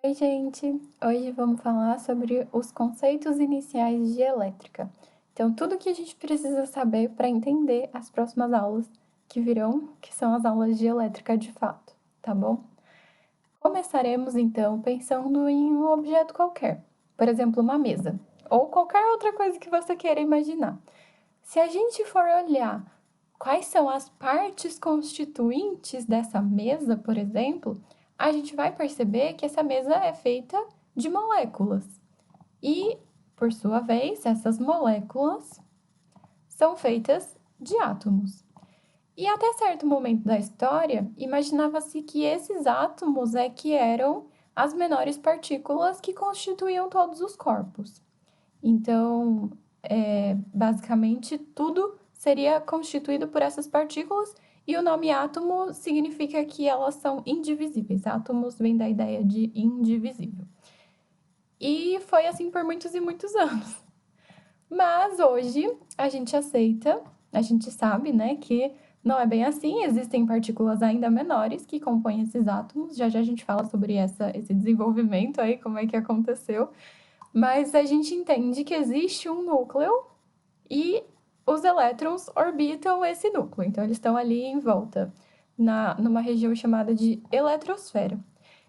Oi, gente! Hoje vamos falar sobre os conceitos iniciais de elétrica. Então, tudo que a gente precisa saber para entender as próximas aulas que virão, que são as aulas de elétrica de fato, tá bom? Começaremos então pensando em um objeto qualquer, por exemplo, uma mesa, ou qualquer outra coisa que você queira imaginar. Se a gente for olhar quais são as partes constituintes dessa mesa, por exemplo, a gente vai perceber que essa mesa é feita de moléculas. E, por sua vez, essas moléculas são feitas de átomos. E até certo momento da história, imaginava-se que esses átomos é que eram as menores partículas que constituíam todos os corpos. Então, basicamente, tudo seria constituído por essas partículas e o nome átomo significa que elas são indivisíveis. Átomos vem da ideia de indivisível. E foi assim por muitos e muitos anos. Mas hoje a gente aceita, a gente sabe, né, que não é bem assim, existem partículas ainda menores que compõem esses átomos. Já já a gente fala sobre esse desenvolvimento aí, como é que aconteceu. Mas a gente entende que existe um núcleo e os elétrons orbitam esse núcleo. Então, eles estão ali em volta, numa região chamada de eletrosfera.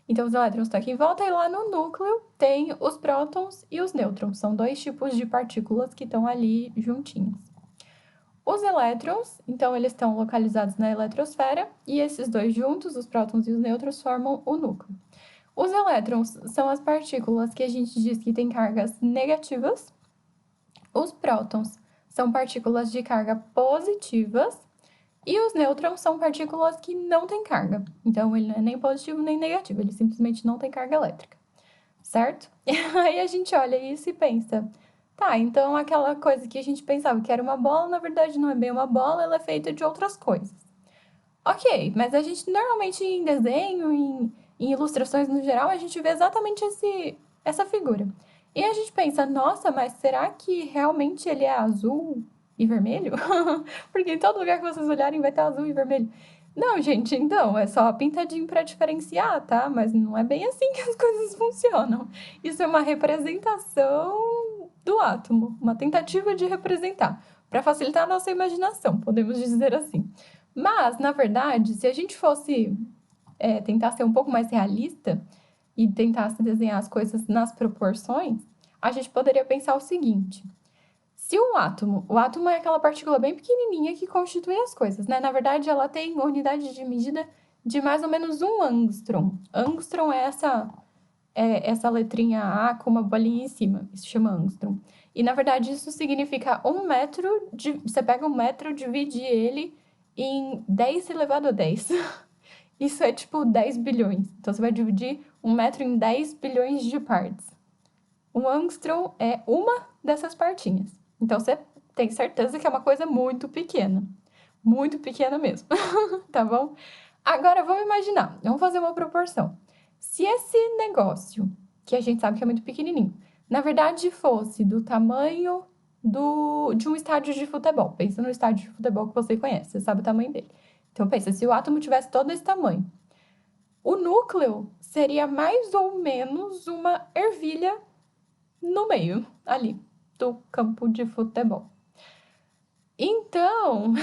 Então, os elétrons estão aqui em volta e lá no núcleo tem os prótons e os nêutrons. São dois tipos de partículas que estão ali juntinhas. Os elétrons, então, eles estão localizados na eletrosfera e esses dois juntos, os prótons e os nêutrons, formam o núcleo. Os elétrons são as partículas que a gente diz que têm cargas negativas. Os prótons são partículas de carga positivas. E os nêutrons são partículas que não têm carga. Então, ele não é nem positivo nem negativo, ele simplesmente não tem carga elétrica. Certo? E aí a gente olha isso e pensa, tá, então aquela coisa que a gente pensava que era uma bola, na verdade não é bem uma bola, ela é feita de outras coisas. Ok, mas a gente normalmente em desenho, em ilustrações no geral, a gente vê exatamente essa figura. E a gente pensa, nossa, mas será que realmente ele é azul e vermelho? Porque em todo lugar que vocês olharem vai ter azul e vermelho. Não, gente, então, é só pintadinho para diferenciar, tá? Mas não é bem assim que as coisas funcionam. Isso é uma representação do átomo, uma tentativa de representar, para facilitar a nossa imaginação, podemos dizer assim. Mas, na verdade, se a gente fosse tentar ser um pouco mais realista e tentasse desenhar as coisas nas proporções, a gente poderia pensar o seguinte: se o átomo é aquela partícula bem pequenininha que constitui as coisas, né? Na verdade, ela tem uma unidade de medida de mais ou menos 1 angstrom. Angstrom é essa letrinha A com uma bolinha em cima, isso chama angstrom. E, na verdade, isso significa 1 metro, você pega 1 metro, divide ele em 10 elevado a 10. Isso é tipo 10 bilhões. Então, você vai dividir 1 metro em 10 bilhões de partes. Um angstrom é uma dessas partinhas. Então, você tem certeza que é uma coisa muito pequena. Muito pequena mesmo, tá bom? Agora, vamos imaginar, vamos fazer uma proporção. Se esse negócio, que a gente sabe que é muito pequenininho, na verdade fosse do tamanho de um estádio de futebol. Pensa no estádio de futebol que você conhece, você sabe o tamanho dele. Então, pensa, se o átomo tivesse todo esse tamanho, o núcleo seria mais ou menos uma ervilha no meio, ali, do campo de futebol. Então,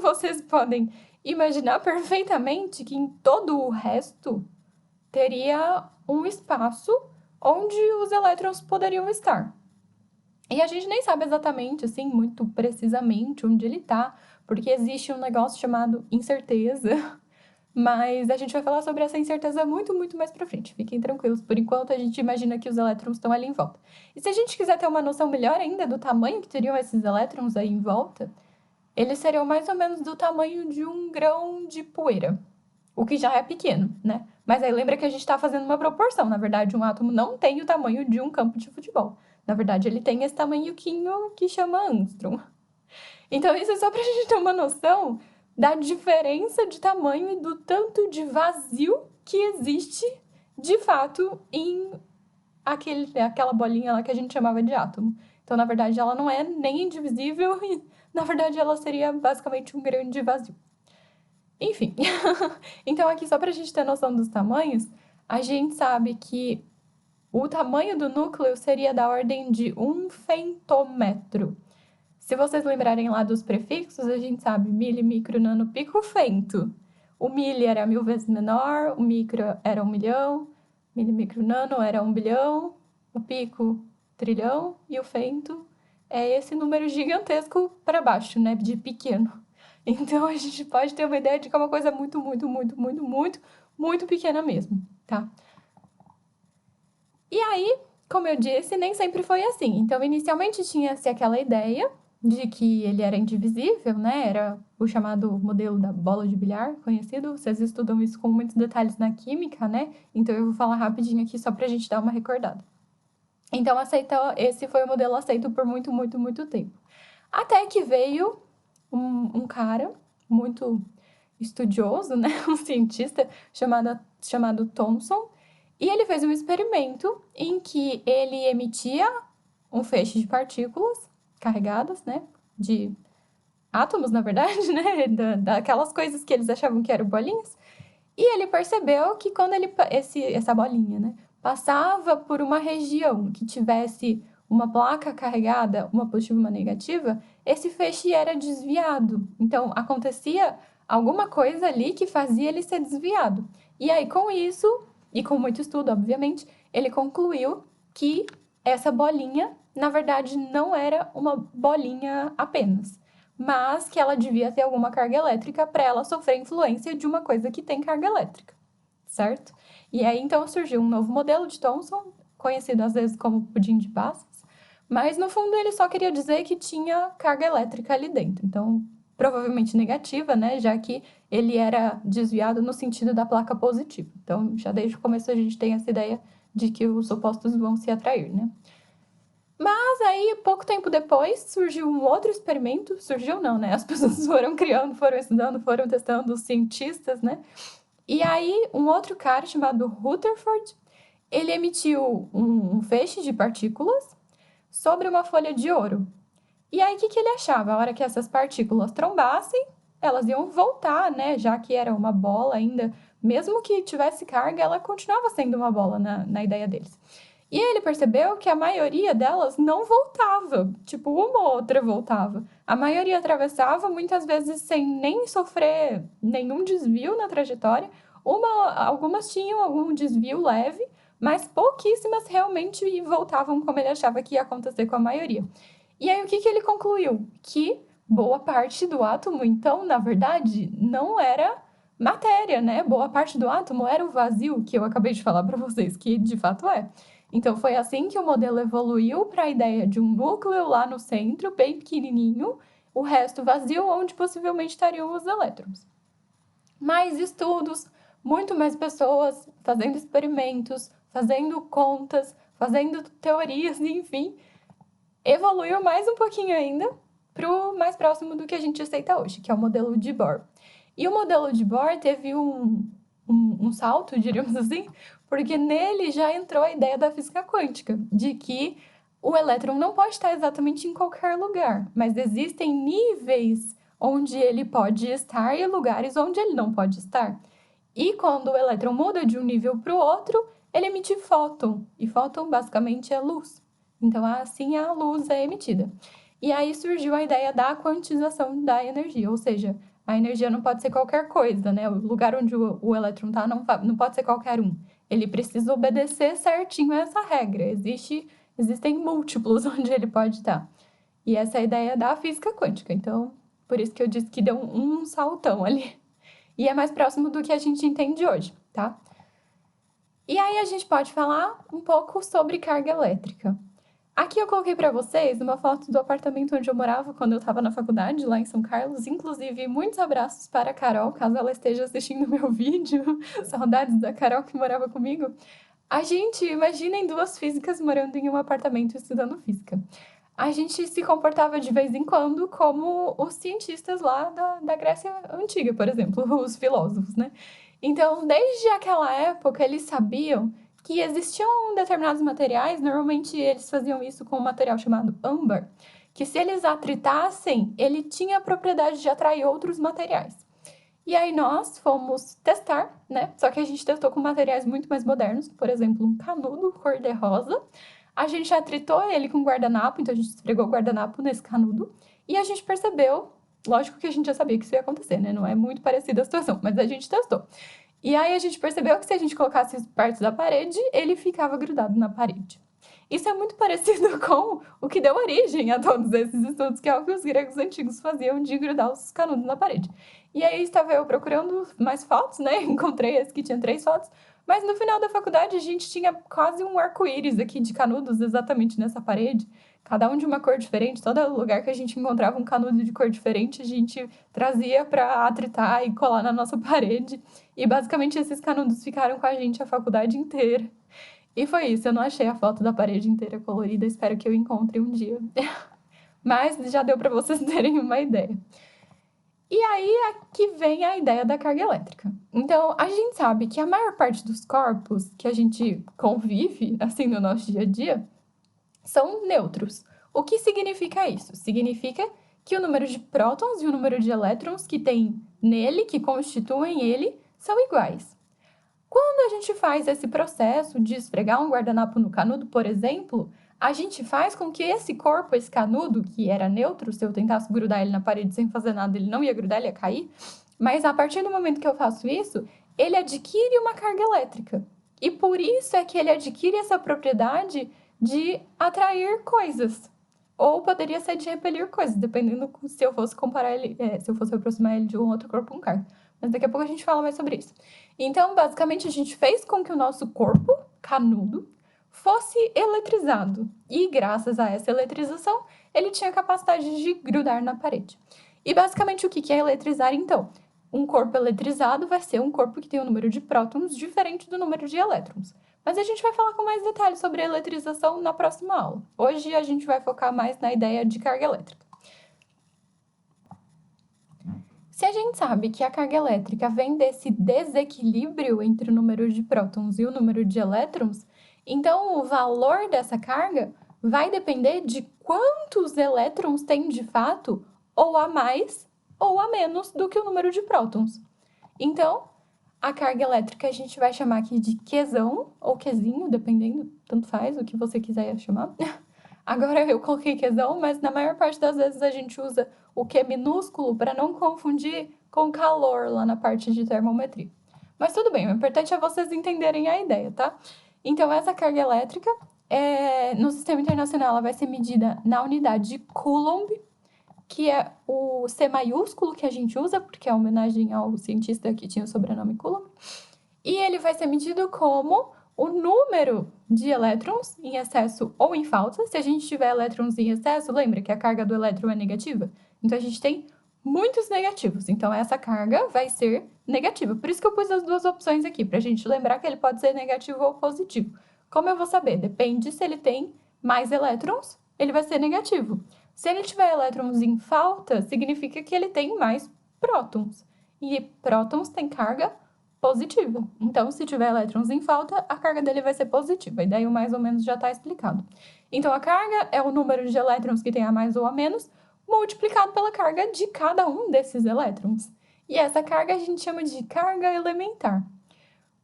vocês podem imaginar perfeitamente que em todo o resto teria um espaço onde os elétrons poderiam estar. E a gente nem sabe exatamente, assim, muito precisamente onde ele está, porque existe um negócio chamado incerteza. Mas a gente vai falar sobre essa incerteza muito, muito mais pra frente. Fiquem tranquilos, por enquanto a gente imagina que os elétrons estão ali em volta. E se a gente quiser ter uma noção melhor ainda do tamanho que teriam esses elétrons aí em volta, eles seriam mais ou menos do tamanho de um grão de poeira, o que já é pequeno, né? Mas aí lembra que a gente está fazendo uma proporção. Na verdade, um átomo não tem o tamanho de um campo de futebol. Na verdade, ele tem esse tamanhoquinho que chama angstrom. Então, isso é só pra gente ter uma noção da diferença de tamanho e do tanto de vazio que existe, de fato, em aquela bolinha lá que a gente chamava de átomo. Então, na verdade, ela não é nem indivisível e, na verdade, ela seria basicamente um grande vazio. Enfim, então aqui só pra gente ter noção dos tamanhos, a gente sabe que o tamanho do núcleo seria da ordem de 1 femtômetro. Se vocês lembrarem lá dos prefixos, a gente sabe mili, micro, nano, pico, femto. O mili era 1000 vezes menor, o micro era 1 milhão, mili, micro, nano era 1 bilhão, o pico, trilhão, e o femto é esse número gigantesco para baixo, né, de pequeno. Então, a gente pode ter uma ideia de que é uma coisa muito, muito, muito, muito, muito, muito pequena mesmo, tá? E aí, como eu disse, nem sempre foi assim. Então, inicialmente tinha-se aquela ideia de que ele era indivisível, né? Era o chamado modelo da bola de bilhar, conhecido. Vocês estudam isso com muitos detalhes na química, né? Então, eu vou falar rapidinho aqui só pra gente dar uma recordada. Então, esse foi o modelo aceito por muito, muito, muito tempo. Até que veio um cara muito estudioso, né? Um cientista chamado Thomson, e ele fez um experimento em que ele emitia um feixe de partículas carregadas, né? De átomos, na verdade, né? Daquelas coisas que eles achavam que eram bolinhas. E ele percebeu que quando essa bolinha, né? Passava por uma região que tivesse uma placa carregada, uma positiva e uma negativa, esse feixe era desviado. Então, acontecia alguma coisa ali que fazia ele ser desviado. E aí, com isso, e com muito estudo, obviamente, ele concluiu que essa bolinha, na verdade, não era uma bolinha apenas, mas que ela devia ter alguma carga elétrica para ela sofrer influência de uma coisa que tem carga elétrica, certo? E aí, então, surgiu um novo modelo de Thomson, conhecido às vezes como pudim de passas, mas no fundo ele só queria dizer que tinha carga elétrica ali dentro. Então, provavelmente negativa, né? Já que ele era desviado no sentido da placa positiva. Então, já desde o começo a gente tem essa ideia de que os opostos vão se atrair, né? Mas aí, pouco tempo depois, surgiu um outro experimento. Surgiu não, né? As pessoas foram criando, foram estudando, foram testando, os cientistas, né? E aí, um outro cara chamado Rutherford, ele emitiu um feixe de partículas sobre uma folha de ouro. E aí, o que ele achava? A hora que essas partículas trombassem, elas iam voltar, né? Já que era uma bola ainda, mesmo que tivesse carga, ela continuava sendo uma bola na ideia deles. E ele percebeu que a maioria delas não voltava, tipo, uma ou outra voltava. A maioria atravessava, muitas vezes sem nem sofrer nenhum desvio na trajetória. Algumas tinham algum desvio leve, mas pouquíssimas realmente voltavam como ele achava que ia acontecer com a maioria. E aí, o que ele concluiu? Que boa parte do átomo, então, na verdade, não era matéria, né? Boa parte do átomo era o vazio, que eu acabei de falar para vocês, que de fato é. Então, foi assim que o modelo evoluiu para a ideia de um núcleo lá no centro, bem pequenininho, o resto vazio, onde possivelmente estariam os elétrons. Mais estudos, muito mais pessoas fazendo experimentos, fazendo contas, fazendo teorias, enfim, evoluiu mais um pouquinho ainda para o mais próximo do que a gente aceita hoje, que é o modelo de Bohr. E o modelo de Bohr teve um salto, diríamos assim, porque nele já entrou a ideia da física quântica, de que o elétron não pode estar exatamente em qualquer lugar, mas existem níveis onde ele pode estar e lugares onde ele não pode estar. E quando o elétron muda de um nível para o outro, ele emite fóton, e fóton basicamente é luz. Então, assim a luz é emitida. E aí surgiu a ideia da quantização da energia, ou seja, a energia não pode ser qualquer coisa, né? O lugar onde o elétron está não pode ser qualquer um. Ele precisa obedecer certinho a essa regra. Existem múltiplos onde ele pode estar. E essa é a ideia da física quântica. Então, por isso que eu disse que deu um saltão ali. E é mais próximo do que a gente entende hoje, tá? E aí a gente pode falar um pouco sobre carga elétrica. Aqui eu coloquei para vocês uma foto do apartamento onde eu morava quando eu estava na faculdade, lá em São Carlos. Inclusive, muitos abraços para a Carol, caso ela esteja assistindo meu vídeo. Saudades da Carol que morava comigo. Imaginem duas físicas morando em um apartamento estudando física. A gente se comportava de vez em quando como os cientistas lá da Grécia Antiga, por exemplo, os filósofos, né? Então, desde aquela época, eles sabiam que existiam determinados materiais, normalmente eles faziam isso com um material chamado âmbar, que se eles atritassem, ele tinha a propriedade de atrair outros materiais. E aí nós fomos testar, né? Só que a gente testou com materiais muito mais modernos, por exemplo, um canudo cor-de-rosa. A gente atritou ele com guardanapo, então a gente esfregou o guardanapo nesse canudo. E a gente percebeu, lógico que a gente já sabia que isso ia acontecer, né? Não é muito parecida a situação, mas a gente testou. E aí a gente percebeu que se a gente colocasse partes da parede, ele ficava grudado na parede. Isso é muito parecido com o que deu origem a todos esses estudos, que é o que os gregos antigos faziam de grudar os canudos na parede. E aí estava eu procurando mais fotos, né? Encontrei esse que tinha 3 fotos, mas no final da faculdade a gente tinha quase um arco-íris aqui de canudos exatamente nessa parede, cada um de uma cor diferente. Todo lugar que a gente encontrava um canudo de cor diferente, a gente trazia para atritar e colar na nossa parede. E basicamente esses canudos ficaram com a gente a faculdade inteira. E foi isso, eu não achei a foto da parede inteira colorida, espero que eu encontre um dia. Mas já deu para vocês terem uma ideia. E aí aqui vem a ideia da carga elétrica. Então, a gente sabe que a maior parte dos corpos que a gente convive, assim, no nosso dia a dia, são nêutrons. O que significa isso? Significa que o número de prótons e o número de elétrons que tem nele, que constituem ele, são iguais. Quando a gente faz esse processo de esfregar um guardanapo no canudo, por exemplo, a gente faz com que esse corpo, esse canudo, que era neutro, se eu tentasse grudar ele na parede sem fazer nada, ele não ia grudar, ele ia cair. Mas a partir do momento que eu faço isso, ele adquire uma carga elétrica. E por isso é que ele adquire essa propriedade de atrair coisas. Ou poderia ser de repelir coisas, dependendo se eu fosse comparar ele, se eu fosse aproximar ele de um outro corpo com carga. Mas daqui a pouco a gente fala mais sobre isso. Então, basicamente, a gente fez com que o nosso corpo, canudo, fosse eletrizado. E graças a essa eletrização, ele tinha a capacidade de grudar na parede. E basicamente, o que é eletrizar, então? Um corpo eletrizado vai ser um corpo que tem um número de prótons diferente do número de elétrons. Mas a gente vai falar com mais detalhes sobre a eletrização na próxima aula. Hoje a gente vai focar mais na ideia de carga elétrica. Se a gente sabe que a carga elétrica vem desse desequilíbrio entre o número de prótons e o número de elétrons, então o valor dessa carga vai depender de quantos elétrons tem de fato, ou a mais ou a menos do que o número de prótons. Então, a carga elétrica a gente vai chamar aqui de Qzão ou Qzinho, dependendo, tanto faz o que você quiser chamar. Agora eu coloquei Qzão, mas na maior parte das vezes a gente usa o Q minúsculo para não confundir com calor lá na parte de termometria. Mas tudo bem, o importante é vocês entenderem a ideia, tá? Então, essa carga elétrica, no sistema internacional, ela vai ser medida na unidade de Coulomb, que é o C maiúsculo que a gente usa, porque é homenagem ao cientista que tinha o sobrenome Coulomb. E ele vai ser medido como o número de elétrons em excesso ou em falta. Se a gente tiver elétrons em excesso, lembra que a carga do elétron é negativa? Então, a gente tem muitos negativos. Então, essa carga vai ser negativa. Por isso que eu pus as duas opções aqui, para a gente lembrar que ele pode ser negativo ou positivo. Como eu vou saber? Depende se ele tem mais elétrons, ele vai ser negativo. Se ele tiver elétrons em falta, significa que ele tem mais prótons. E prótons têm carga positiva. Então, se tiver elétrons em falta, a carga dele vai ser positiva. E daí o mais ou menos já está explicado. Então, a carga é o número de elétrons que tem a mais ou a menos, multiplicado pela carga de cada um desses elétrons. E essa carga a gente chama de carga elementar.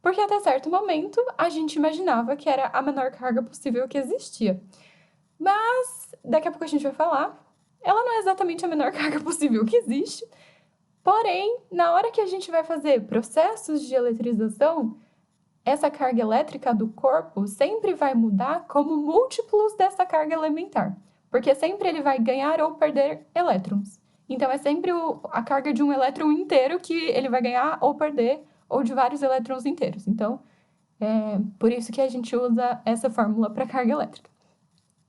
Porque até certo momento a gente imaginava que era a menor carga possível que existia. Mas, daqui a pouco a gente vai falar, ela não é exatamente a menor carga possível que existe. Porém, na hora que a gente vai fazer processos de eletrização, essa carga elétrica do corpo sempre vai mudar como múltiplos dessa carga elementar, porque sempre ele vai ganhar ou perder elétrons. Então, é sempre a carga de um elétron inteiro que ele vai ganhar ou perder, ou de vários elétrons inteiros. Então, é por isso que a gente usa essa fórmula para carga elétrica.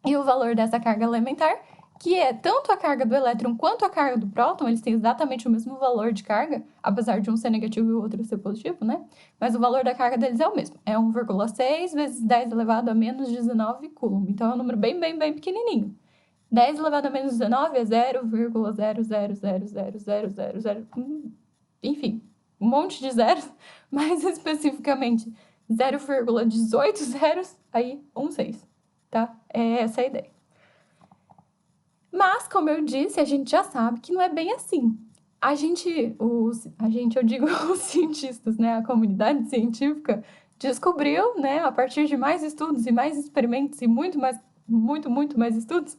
E o valor dessa carga elementar, que é tanto a carga do elétron quanto a carga do próton, eles têm exatamente o mesmo valor de carga, apesar de um ser negativo e o outro ser positivo, né? Mas o valor da carga deles é o mesmo. É 1,6 vezes 10 elevado a menos 19 coulomb. Então, é um número bem pequenininho. 10 elevado a menos 19 é 0,0000000, enfim, um monte de zeros, mais especificamente 0,18 zeros, aí 16, tá? É essa a ideia. Mas, como eu disse, a gente já sabe que não é bem assim. eu digo os cientistas, né, a comunidade científica descobriu, né, a partir de mais estudos e mais experimentos e muito mais estudos,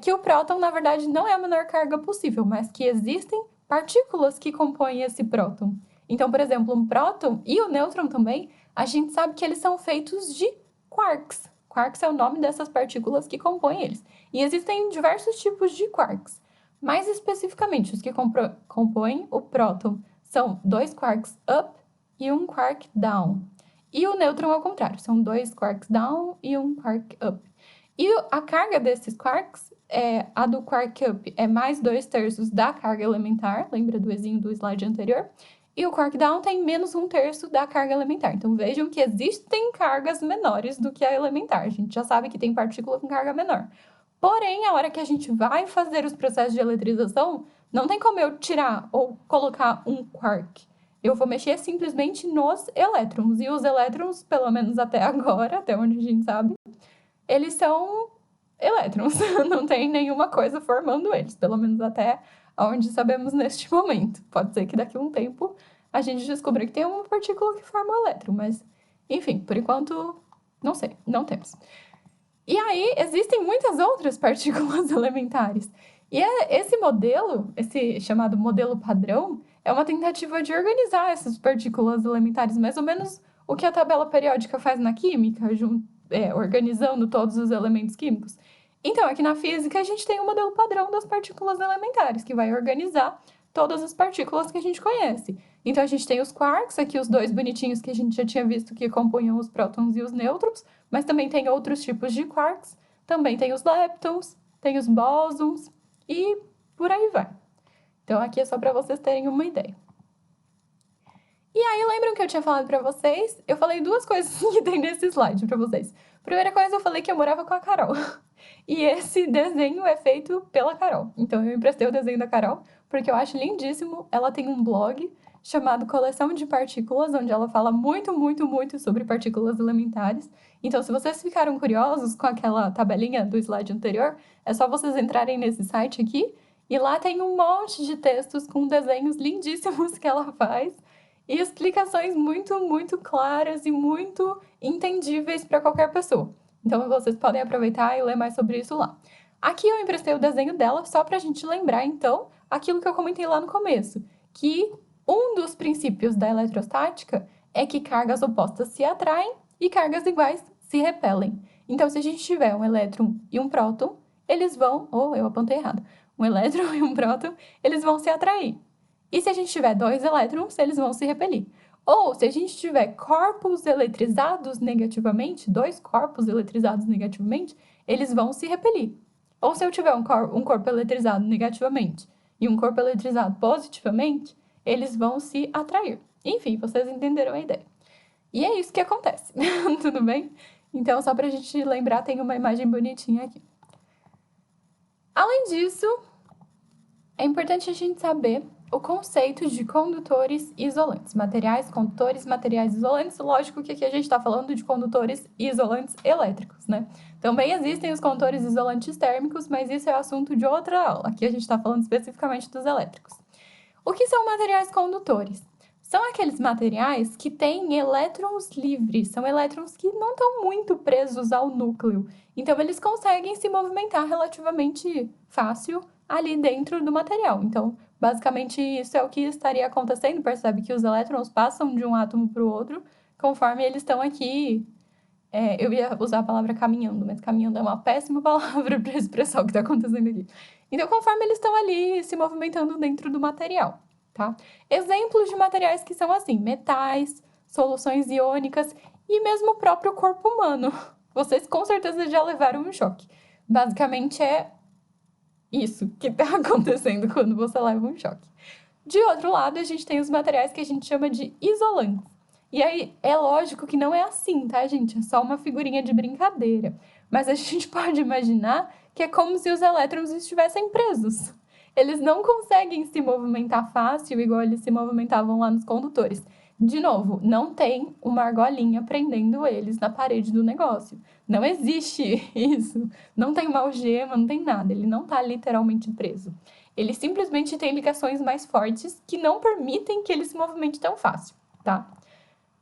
que o próton, na verdade, não é a menor carga possível, mas que existem partículas que compõem esse próton. Então, por exemplo, um próton e o nêutron também, a gente sabe que eles são feitos de quarks. Quarks é o nome dessas partículas que compõem eles. E existem diversos tipos de quarks. Mais especificamente, os que compõem o próton são 2 quarks up e 1 quark down. E o nêutron ao contrário, são 2 quarks down e 1 quark up. E a carga desses quarks, a do quark up é mais 2/3 da carga elementar, lembra do exemplo do slide anterior? E o quark down tem menos 1/3 da carga elementar. Então vejam que existem cargas menores do que a elementar. A gente já sabe que tem partícula com carga menor. Porém, a hora que a gente vai fazer os processos de eletrização, não tem como eu tirar ou colocar um quark. Eu vou mexer simplesmente nos elétrons. E os elétrons, pelo menos até agora, até onde a gente sabe, eles são elétrons. Não tem nenhuma coisa formando eles, pelo menos até onde sabemos neste momento. Pode ser que daqui a um tempo a gente descubra que tem uma partícula que forma um elétron, mas, enfim, por enquanto, não sei, não temos. E aí, existem muitas outras partículas elementares. E esse modelo, esse chamado modelo padrão, é uma tentativa de organizar essas partículas elementares, mais ou menos o que a tabela periódica faz na química, organizando todos os elementos químicos. Então, aqui na física, a gente tem o modelo padrão das partículas elementares, que vai organizar todas as partículas que a gente conhece. Então, a gente tem os quarks, aqui os dois bonitinhos que a gente já tinha visto que compunham os prótons e os nêutrons, mas também tem outros tipos de quarks, também tem os leptons, tem os bósons e por aí vai. Então, aqui é só para vocês terem uma ideia. E aí, lembram que eu tinha falado para vocês? Eu falei duas coisas que tem nesse slide para vocês. Primeira coisa, eu falei que eu morava com a Carol. E esse desenho é feito pela Carol. Então, eu emprestei o desenho da Carol, porque eu acho lindíssimo. Ela tem um blog chamado Coleção de Partículas, onde ela fala muito sobre partículas elementares. Então, se vocês ficaram curiosos com aquela tabelinha do slide anterior, é só vocês entrarem nesse site aqui, e lá tem um monte de textos com desenhos lindíssimos que ela faz, e explicações muito claras e muito entendíveis para qualquer pessoa. Então, vocês podem aproveitar e ler mais sobre isso lá. Aqui eu emprestei o desenho dela só para a gente lembrar, então, aquilo que eu comentei lá no começo, que um dos princípios da eletrostática é que cargas opostas se atraem e cargas iguais se repelem. Então, se a gente tiver um elétron e um próton, eles vão... eu apontei errado. Um elétron e um próton, eles vão se atrair. E se a gente tiver 2 elétrons, eles vão se repelir. Ou, se a gente tiver corpos eletrizados negativamente, 2 corpos eletrizados negativamente, eles vão se repelir. Ou se eu tiver um corpo eletrizado negativamente e um corpo eletrizado positivamente, eles vão se atrair. Enfim, vocês entenderam a ideia. E é isso que acontece, tudo bem? Então, só pra gente lembrar, tem uma imagem bonitinha aqui. Além disso, é importante a gente saber o conceito de condutores isolantes. Materiais, condutores, materiais isolantes. Lógico que aqui a gente está falando de condutores isolantes elétricos, né? Também existem os condutores isolantes térmicos, mas isso é assunto de outra aula. Aqui a gente está falando especificamente dos elétricos. O que são materiais condutores? São aqueles materiais que têm elétrons livres, são elétrons que não estão muito presos ao núcleo. Então, eles conseguem se movimentar relativamente fácil ali dentro do material. Então, basicamente, isso é o que estaria acontecendo. Percebe que os elétrons passam de um átomo para o outro conforme eles estão aqui. Eu ia usar a palavra caminhando, mas caminhando é uma péssima palavra para expressar o que está acontecendo aqui. Então, conforme eles estão ali se movimentando dentro do material, tá? Exemplos de materiais que são assim, metais, soluções iônicas e mesmo o próprio corpo humano. Vocês com certeza já levaram um choque. Basicamente é isso que está acontecendo quando você leva um choque. De outro lado, a gente tem os materiais que a gente chama de isolantes. E aí, é lógico que não é assim, tá, gente? É só uma figurinha de brincadeira. Mas a gente pode imaginar que é como se os elétrons estivessem presos. Eles não conseguem se movimentar fácil, igual eles se movimentavam lá nos condutores. De novo, não tem uma argolinha prendendo eles na parede do negócio. Não existe isso. Não tem uma algema, não tem nada. Ele não está literalmente preso. Ele simplesmente tem ligações mais fortes que não permitem que ele se movimente tão fácil, tá?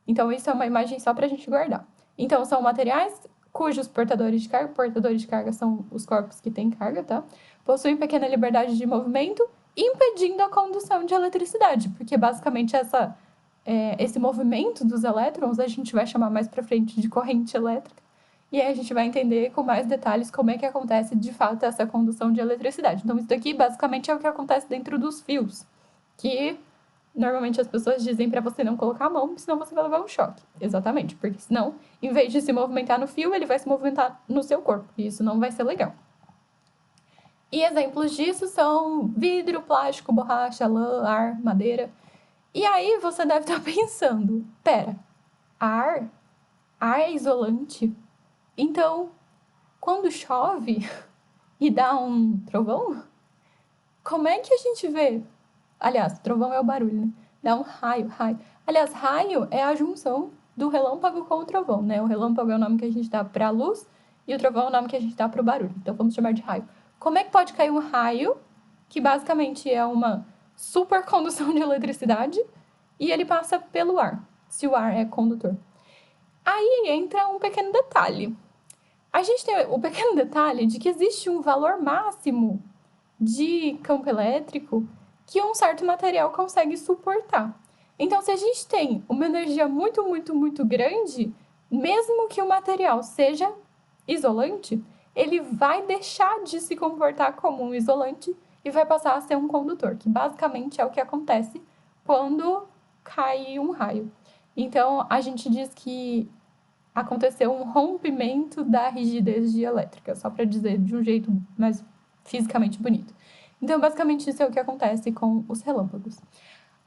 Então, isso é uma imagem só pra gente guardar. Então, são materiais cujos portadores de carga são os corpos que têm carga, tá? Possuem pequena liberdade de movimento, impedindo a condução de eletricidade, porque basicamente esse movimento dos elétrons a gente vai chamar mais pra frente de corrente elétrica, e aí a gente vai entender com mais detalhes como é que acontece de fato essa condução de eletricidade. Então, isso daqui basicamente é o que acontece dentro dos fios, que normalmente as pessoas dizem para você não colocar a mão, senão você vai levar um choque. Exatamente, porque senão, em vez de se movimentar no fio, ele vai se movimentar no seu corpo, e isso não vai ser legal. E exemplos disso são vidro, plástico, borracha, lã, ar, madeira. E aí você deve estar pensando, pera, ar é isolante? Então, quando chove e dá um trovão, como é que a gente vê? Aliás, trovão é o barulho, né? Dá um raio. Aliás, raio é a junção do relâmpago com o trovão, né? O relâmpago é o nome que a gente dá para a luz e o trovão é o nome que a gente dá para o barulho. Então, vamos chamar de raio. Como é que pode cair um raio, que basicamente é uma supercondução de eletricidade, e ele passa pelo ar, se o ar é condutor? Aí entra um pequeno detalhe. A gente tem o pequeno detalhe de que existe um valor máximo de campo elétrico que um certo material consegue suportar. Então, se a gente tem uma energia muito, muito, muito grande, mesmo que o material seja isolante, ele vai deixar de se comportar como um isolante e vai passar a ser um condutor, que basicamente é o que acontece quando cai um raio. Então, a gente diz que aconteceu um rompimento da rigidez dielétrica, só para dizer de um jeito mais fisicamente bonito. Então, basicamente, isso é o que acontece com os relâmpagos.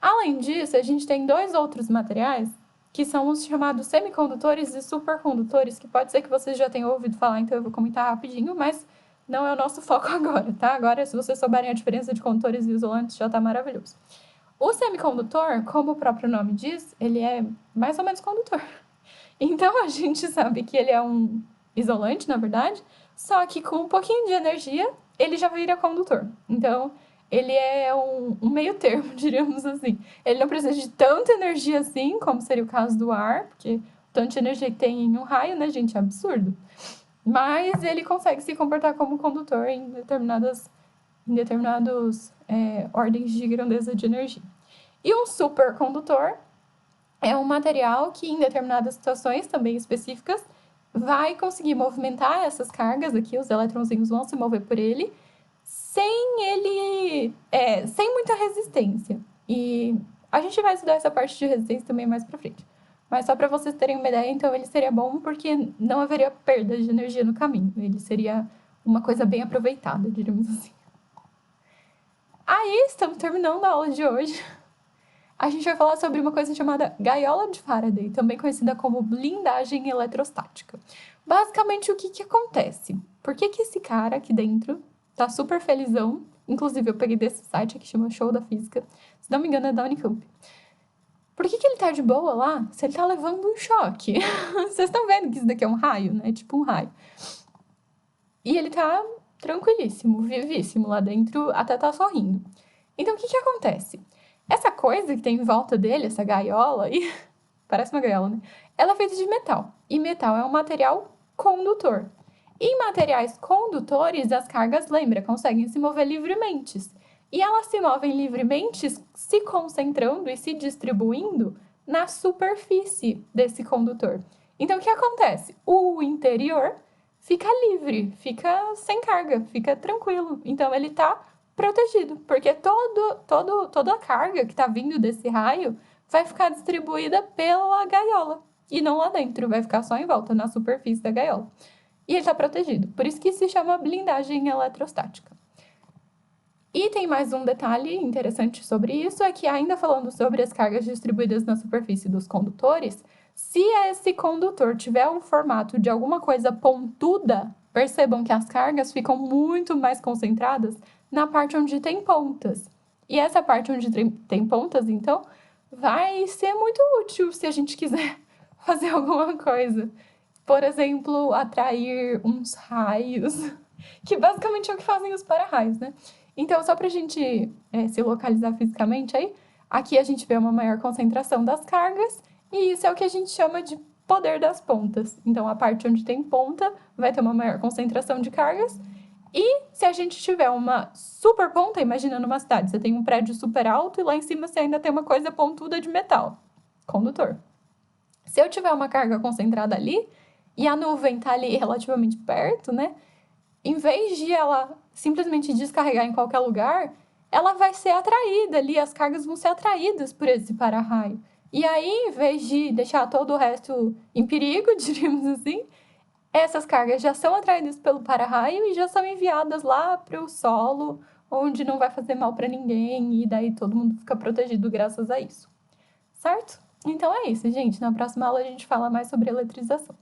Além disso, a gente tem dois outros materiais, que são os chamados semicondutores e supercondutores, que pode ser que vocês já tenham ouvido falar, então eu vou comentar rapidinho, mas não é o nosso foco agora, tá? Agora, se vocês souberem a diferença de condutores e isolantes, já tá maravilhoso. O semicondutor, como o próprio nome diz, ele é mais ou menos condutor. Então, a gente sabe que ele é um isolante, na verdade, só que com um pouquinho de energia, ele já vira condutor. Então, ele é um meio termo, diríamos assim. Ele não precisa de tanta energia assim, como seria o caso do ar, porque tanta energia que tem em um raio, né, gente, é absurdo. Mas ele consegue se comportar como condutor em determinadas ordens de grandeza de energia. E um supercondutor é um material que, em determinadas situações também específicas, vai conseguir movimentar essas cargas aqui, os eletrõezinhos vão se mover por ele, sem muita resistência. E a gente vai estudar essa parte de resistência também mais pra frente. Mas só para vocês terem uma ideia, então ele seria bom porque não haveria perda de energia no caminho. Ele seria uma coisa bem aproveitada, diríamos assim. Aí, estamos terminando a aula de hoje. A gente vai falar sobre uma coisa chamada gaiola de Faraday, também conhecida como blindagem eletrostática. Basicamente, o que acontece? Por que esse cara aqui dentro tá super felizão? Inclusive, eu peguei desse site aqui, chama Show da Física. Se não me engano, é da Unicamp. Por que ele tá de boa lá se ele tá levando um choque? Vocês estão vendo que isso daqui é um raio, né? Tipo um raio. E ele tá tranquilíssimo, vivíssimo lá dentro, até tá sorrindo. Então, o que acontece? Essa coisa que tem em volta dele, essa gaiola aí, parece uma gaiola, né? Ela é feita de metal. E metal é um material condutor. E em materiais condutores, as cargas, lembra, conseguem se mover livremente. E elas se movem livremente, se concentrando e se distribuindo na superfície desse condutor. Então, o que acontece? O interior fica livre, fica sem carga, fica tranquilo. Então, ele está protegido, porque toda a carga que está vindo desse raio vai ficar distribuída pela gaiola. E não lá dentro, vai ficar só em volta, na superfície da gaiola. E ele está protegido. Por isso que se chama blindagem eletrostática. E tem mais um detalhe interessante sobre isso, é que ainda falando sobre as cargas distribuídas na superfície dos condutores, se esse condutor tiver um formato de alguma coisa pontuda, percebam que as cargas ficam muito mais concentradas na parte onde tem pontas. E essa parte onde tem pontas, então, vai ser muito útil se a gente quiser fazer alguma coisa. Por exemplo, atrair uns raios, que basicamente é o que fazem os para-raios, né? Então, só para a gente se localizar fisicamente aí, aqui a gente vê uma maior concentração das cargas, e isso é o que a gente chama de poder das pontas. Então, a parte onde tem ponta vai ter uma maior concentração de cargas. E se a gente tiver uma super ponta, imagina numa cidade, você tem um prédio super alto e lá em cima você ainda tem uma coisa pontuda de metal, condutor. Se eu tiver uma carga concentrada ali e a nuvem tá ali relativamente perto, né? Em vez de ela simplesmente descarregar em qualquer lugar, ela vai ser atraída ali, as cargas vão ser atraídas por esse para-raio. E aí, em vez de deixar todo o resto em perigo, diríamos assim, essas cargas já são atraídas pelo para-raio e já são enviadas lá para o solo, onde não vai fazer mal para ninguém, e daí todo mundo fica protegido graças a isso. Certo? Então é isso, gente. Na próxima aula a gente fala mais sobre eletrização.